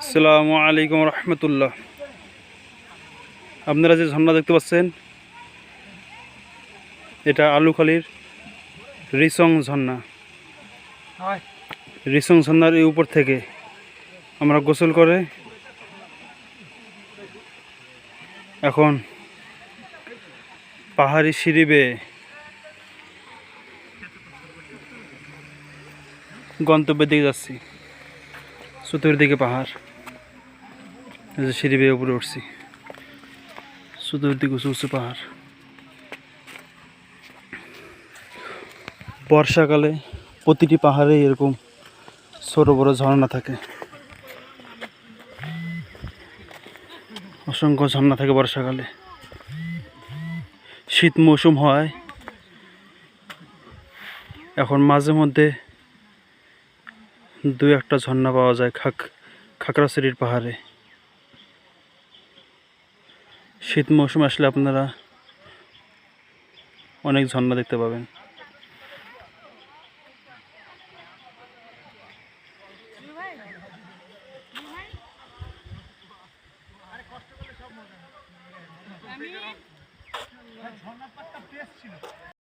আসসালামু আলাইকুম রহমতুল্লাহ। আপনারা যে ঝর্ণা দেখতে পাচ্ছেন এটা আলুখালীর রিসং ঝর্ণা। রিসং ঝর্ণার এই উপর থেকে আমরা গোসল করে এখন পাহাড়ি সিঁড়ি বেয়ে গন্তব্যের দিকে যাচ্ছি। চতুর্দিকে পাহাড়, এই যে সিঁড়ি বেয়ে উপরে উঠছি। চতুর্দিকে উঁচু উঁচু পাহাড়। বর্ষাকালে প্রতিটি পাহাড়ে এরকম ছোট বড় ঝর্ণা থাকে, অসংখ্য ঝর্ণা থাকে বর্ষাকালে। শীত মৌসুম হয় এখন, মাঝে মধ্যে দু একটা ঝর্ণা পাওয়া যায় খাগড়াছড়ির পাহাড়ে। শীত মৌসুম আসলে আপনারা অনেক ঝর্ণা দেখতে পাবেন।